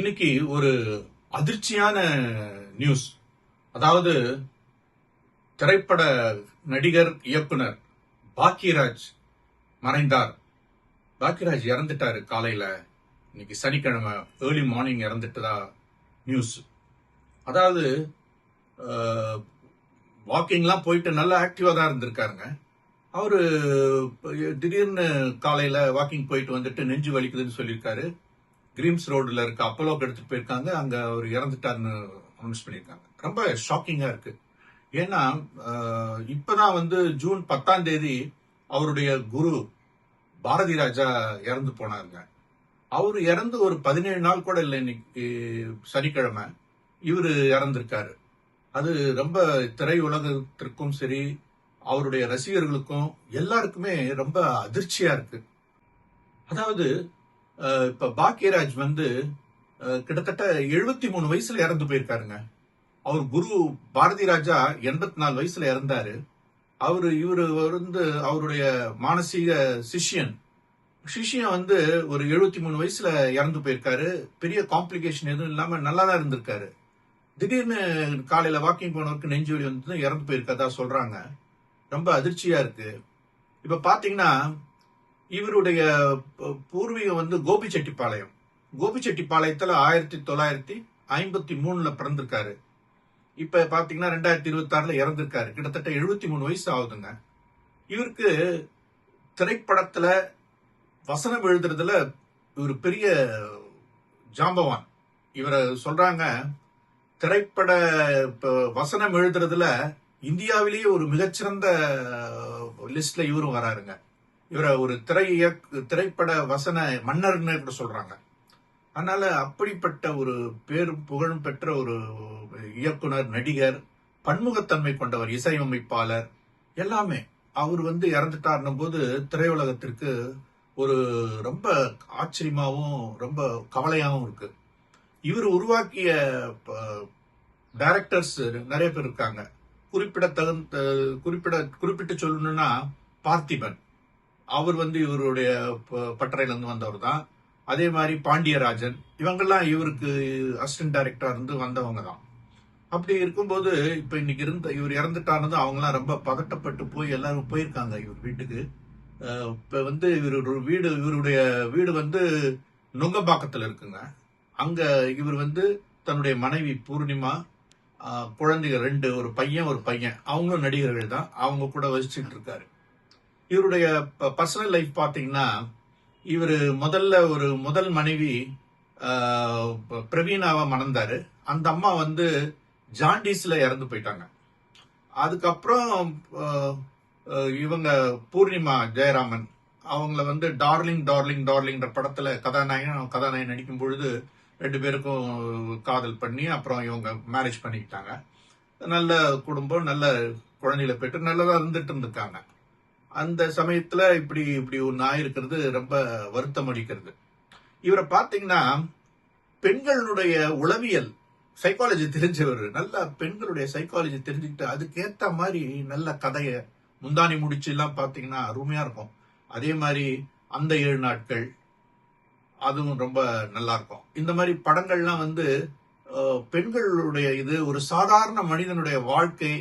இன்னைக்கு ஒரு அதிர்ச்சியான நியூஸ். அதாவது திரைப்பட நடிகர் இயக்குனர் பாக்கியராஜ் மறைந்தார். பாக்கியராஜ் இறந்துட்டாரு. காலையில இன்னைக்கு சனிக்கிழமை ஏர்லி மார்னிங் இறந்துட்டதா நியூஸ். அதாவது வாக்கிங்லாம் போயிட்டு நல்லா ஆக்டிவா தான் இருந்திருக்காருங்க. அவரு திடீர்னு காலையில வாக்கிங் போயிட்டு வந்துட்டு நெஞ்சு வலிக்குதுன்னு சொல்லியிருக்காரு. கிரீம்ஸ் ரோடுல இருக்க அப்போலோக்கு எடுத்துட்டு போயிருக்காங்க. அங்க அவர் இறந்துட்டாருன்னு அனௌன்ஸ் பண்ணியிருக்காங்க. ரொம்ப ஷாக்கிங்கா இருக்கு. ஏன்னா இப்பதான் ஜூன் 10ஆம் தேதி அவருடைய குரு பாரதி ராஜா இறந்து போனாருங்க. அவரு இறந்து ஒரு 17 நாள் கூட இல்லை. இன்னைக்கு சனிக்கிழமை இவரு இறந்திருக்காரு. அது ரொம்ப திரையுலகத்திற்கும் சரி, அவருடைய ரசிகர்களுக்கும் எல்லாருக்குமே ரொம்ப அதிர்ச்சியா இருக்கு. அதாவது இப்ப பாக்கியராஜ் கிட்டத்தட்ட 73 வயசுல இறந்து போயிருக்காருங்க. அவர் குரு பாரதி ராஜா 84 வயசுல இறந்தாரு. இவரு அவருடைய மானசீக சிஷ்யன் ஒரு 73 வயசுல இறந்து போயிருக்காரு. பெரிய காம்ப்ளிகேஷன் எதுவும் இல்லாம நல்லா தான் இருந்திருக்காரு. திடீர்னு காலையில வாக்கிங் போனவருக்கு நெஞ்சு வலி இறந்து போயிருக்கதா சொல்றாங்க. ரொம்ப அதிர்ச்சியா இருக்கு. இப்ப பாத்தீங்கன்னா இவருடைய பூர்வீகம் கோபிச்செட்டிப்பாளையம். கோபிச்செட்டிப்பாளையத்துல 1953 பிறந்திருக்காரு. இப்ப பாத்தீங்கன்னா 2026 இறந்திருக்காரு. கிட்டத்தட்ட 73 வயசு ஆகுதுங்க. இவருக்கு திரைப்படத்துல வசனம் எழுதுறதுல ஒரு பெரிய ஜாம்பவான். இவரை சொல்றாங்க, திரைப்பட வசனம் எழுதுறதுல இந்தியாவிலேயே ஒரு மிகச்சிறந்த லிஸ்ட்ல இவரும் வராருங்க. இவரை ஒரு திரைப்பட வசன மன்னர்னு கூட சொல்றாங்க. அதனால அப்படிப்பட்ட ஒரு பேரும் புகழும் பெற்ற ஒரு இயக்குனர், நடிகர், பன்முகத்தன்மை கொண்டவர், இசையமைப்பாளர், எல்லாமே. அவர் இறந்துட்டாருன்னும் போது திரையுலகத்திற்கு ஒரு ரொம்ப ஆச்சரியமாவும் ரொம்ப கவலையாவும் இருக்கு. இவர் உருவாக்கிய டைரக்டர்ஸ் நிறைய பேர் இருக்காங்க. குறிப்பிட்டு சொல்லணும்னா பார்த்திபன், அவர் இவருடைய பட்டறையில இருந்து வந்தவர் தான். அதே மாதிரி பாண்டியராஜன், இவங்கெல்லாம் இவருக்கு அசிஸ்டன்ட் டைரக்டரா இருந்து வந்தவங்க தான். அப்படி இருக்கும்போது இப்ப இன்னைக்கு இவர் இறந்துட்டாருன்னு அவங்கலாம் ரொம்ப பதட்டப்பட்டு போய் எல்லாரும் போயிருக்காங்க இவர் வீட்டுக்கு. இப்ப இவருடைய வீடு நுங்கம்பாக்கத்துல இருக்குங்க. அங்க இவர் தன்னுடைய மனைவி பூர்ணிமா, குழந்தைகள் 2, ஒரு பையன், அவங்களும் நடிகர்கள் தான். அவங்க கூட வசிச்சுட்டு இருக்காரு. இவருடைய பர்சனல் லைஃப் பாத்தீங்கன்னா, இவர் முதல் மனைவி பிரவீனாவை மணந்தாரு. அந்த அம்மா ஜாண்டிஸ்ல இறந்து போயிட்டாங்க. அதுக்கப்புறம் இவங்க பூர்ணிமா ஜெயராமன், அவங்கள டார்லிங் டார்லிங் டார்லிங்ன்ற படத்துல கதாநாயகன் நடிக்கும் பொழுது 2 பேருக்கும் காதல் பண்ணி அப்புறம் இவங்க மேரேஜ் பண்ணிக்கிட்டாங்க. நல்ல குடும்பம், நல்ல குழந்தைகளை பெற்று நல்லதா இருந்துட்டு இருந்திருக்காங்க. அந்த சமயத்துல இப்படி ஒன்னு ஆயிருக்கிறது ரொம்ப வருத்தம் அளிக்கிறது. இவரை பாத்தீங்கன்னா பெண்களுடைய உளவியல் சைக்காலஜி தெரிஞ்சவர். நல்ல பெண்களுடைய சைக்காலஜி தெரிஞ்சுக்கிட்டு அதுக்கேத்த மாதிரி நல்ல கதைய முந்தானி முடிச்சு எல்லாம் பாத்தீங்கன்னா அருமையா இருக்கும். அதே மாதிரி அந்த 7 நாட்கள், அதுவும் ரொம்ப நல்லா இருக்கும். இந்த மாதிரி படங்கள்லாம் பெண்களுடைய ஒரு சாதாரண மனிதனுடைய வாழ்க்கை,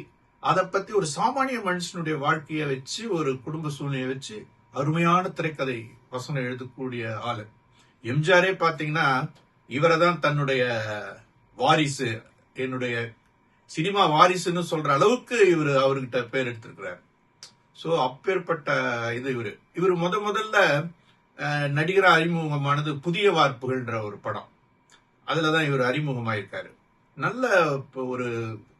அதை பத்தி ஒரு சாமானிய மனுஷனுடைய வாழ்க்கையை வச்சு, ஒரு குடும்ப சூழ்நிலையை வச்சு அருமையான திரைக்கதை வசனம் எழுதக்கூடிய ஆளு. எம்ஜிஆரே பாத்தீங்கன்னா இவரை தான் தன்னுடைய வாரிசு, என்னுடைய சினிமா வாரிசுன்னு சொல்ற அளவுக்கு அவர்கிட்ட பேர் எடுத்திருக்கிறார். சோ அப்பேற்பட்ட இவர் முதல்ல நடிகரா அறிமுகமானது புதிய வார்ப்புகள்ன்ற ஒரு படம். அதுலதான் இவர் அறிமுகமாயிருக்காரு. நல்ல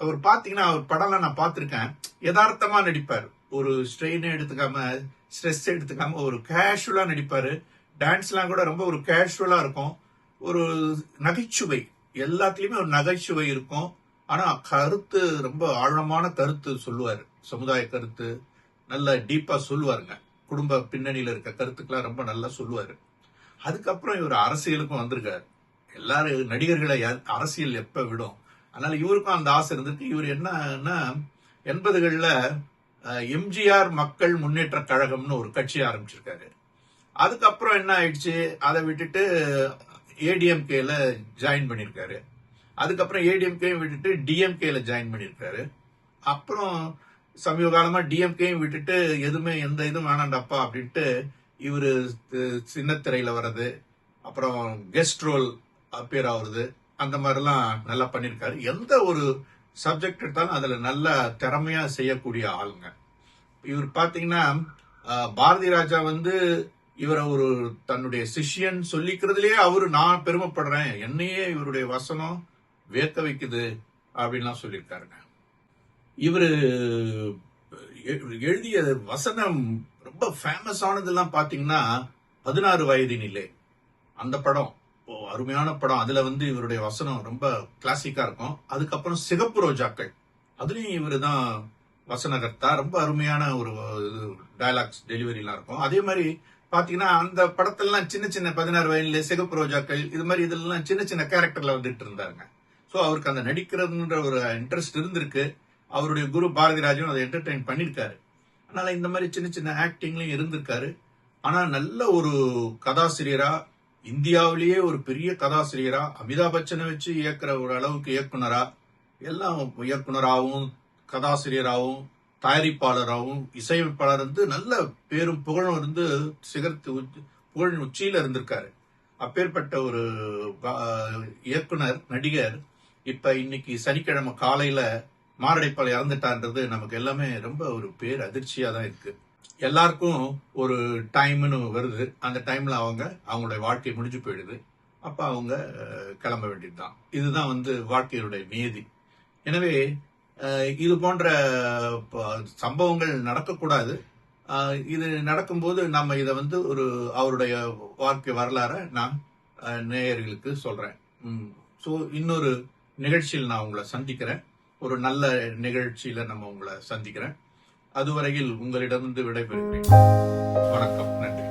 அவர் பாத்தீங்கன்னா அவர் படம்லாம் நான் பார்த்திருக்கேன். யதார்த்தமா நடிப்பார். ஒரு ஸ்ட்ரெயின் எடுத்துக்காம, ஸ்ட்ரெஸ் எடுத்துக்காம ஒரு கேஷுவலா நடிப்பாரு. டான்ஸ் எல்லாம் கூட ரொம்ப ஒரு கேஷுவலா இருக்கும். ஒரு நகைச்சுவை, எல்லாத்துலயுமே ஒரு நகைச்சுவை இருக்கும். ஆனா கருத்து, ரொம்ப ஆழமான கருத்து சொல்லுவாரு. சமுதாய கருத்து நல்ல டீப்பா சொல்லுவாருங்க. குடும்ப பின்னணியில இருக்க கருத்துக்கெல்லாம் ரொம்ப நல்லா சொல்லுவாரு. அதுக்கப்புறம் இவர் அரசியலுக்கும் வந்திருக்காரு. எல்லாரும் நடிகர்களை அரசியல் எப்ப விடும், அதனால இவருக்கும் அந்த ஆசை இருந்திருக்கு. இவர் என்னன்னா 80கள்ல எம்ஜிஆர் மக்கள் முன்னேற்ற கழகம்னு ஒரு கட்சி ஆரம்பிச்சிருக்காரு. அதுக்கப்புறம் என்ன ஆயிடுச்சு, அதை விட்டுட்டு ஏடிஎம்கேல ஜாயின் பண்ணிருக்காரு. அதுக்கப்புறம் ஏடிஎம்கே விட்டுட்டு டிஎம்கேல ஜாயின் பண்ணிருக்காரு. அப்புறம் சமீப காலமா டிஎம்கேயும் விட்டுட்டு எதுவுமே எந்த இதுவும் வேணாண்டப்பா அப்படின்ட்டு இவரு சின்னத்திரையில வர்றது, அப்புறம் கெஸ்ட் ரோல் அப்பியர் ஆகுறது, அந்த மாதிரிலாம் நல்லா பண்ணிருக்காரு. எந்த ஒரு சப்ஜெக்ட் எடுத்தாலும் அதுல நல்ல திறமையா செய்யக்கூடிய ஆளுங்க. இவர் பாத்தீங்கன்னா பாரதி ராஜா வந்து இவரை ஒரு தன்னுடைய சிஷ்யன் சொல்லிக்கிறதுலயே அவரு நான் பெருமைப்படுறேன், என்னையே இவருடைய வசனம் வியக்க வைக்குது அப்படின்லாம் சொல்லியிருக்காருங்க. இவரு எழுதிய வசனம் ரொம்ப ஃபேமஸ் ஆனதெல்லாம் பாத்தீங்கன்னா 16 வயதினிலே அந்த படம் அருமையான படம். அதுல வந்து இவருடைய வசனம் ரொம்ப கிளாசிக்கா இருக்கும். அதுக்கப்புறம் சிகப்பு ரோஜாக்கள், அதுலயும் இவரு தான் வசனகர்த்தா. ரொம்ப அருமையான ஒரு டயலாக்ஸ் டெலிவரிலாம் இருக்கும். அதே மாதிரி பாத்தீங்கன்னா அந்த படத்திலாம் சின்ன சின்ன 16 வயதிலே சிகப்பு ரோஜாக்கள் இது மாதிரி இதெல்லாம் சின்ன சின்ன கேரக்டர்ல வந்துட்டு இருந்தாருங்க. சோ அவருக்கு அந்த நடிக்கிறதுன்ற ஒரு இன்ட்ரெஸ்ட் இருந்திருக்கு. அவருடைய குரு பாரதி ராஜன் அதை என்டர்டெயின் பண்ணிருக்காரு. அதனால இந்த மாதிரி சின்ன சின்ன ஆக்டிங்லயும் இருந்திருக்காரு. ஆனா நல்ல ஒரு கதாசிரியரா, இந்தியாவிலேயே ஒரு பெரிய கதாசிரியரா, அமிதாப் பச்சனை வச்சு இயக்குற ஒரு அளவுக்கு இயக்குனரா, எல்லாம் இயக்குனராகவும் கதாசிரியராகவும் தயாரிப்பாளராகவும் இசையமைப்பாளர் வந்து நல்ல பேரும் புகழும் இருந்து புகழின் உச்சியில இருந்திருக்காரு. அப்பேற்பட்ட ஒரு இயக்குனர் நடிகர் இப்ப இன்னைக்கு சனிக்கிழமை காலையில மாரடைப்பால் இறந்துட்டான்றது நமக்கு எல்லாமே ரொம்ப ஒரு பேர் அதிர்ச்சியா தான் இருக்கு. எல்லாருக்கும் ஒரு டைம்னு வருது. அந்த டைம்ல அவங்களுடைய வாழ்க்கை முடிஞ்சு போயிடுது. அப்ப அவங்க கிளம்ப வேண்டியதுதான். இதுதான் வந்து வாழ்க்கையுடைய நியதி. எனவே இது போன்ற சம்பவங்கள் நடக்கக்கூடாது. இது நடக்கும்போது நம்ம இதை வந்து ஒரு அவருடைய வாழ்க்கை வரலாற நான் நேயர்களுக்கு சொல்றேன். ஸோ இன்னொரு நிகழ்ச்சியில் நான் உங்களை சந்திக்கிறேன். ஒரு நல்ல நிகழ்ச்சியில நம்ம உங்களை சந்திக்கிறேன். அதுவரையில் உங்களிடமிருந்து விடைபெறுகிறேன். வணக்கம், நன்றி.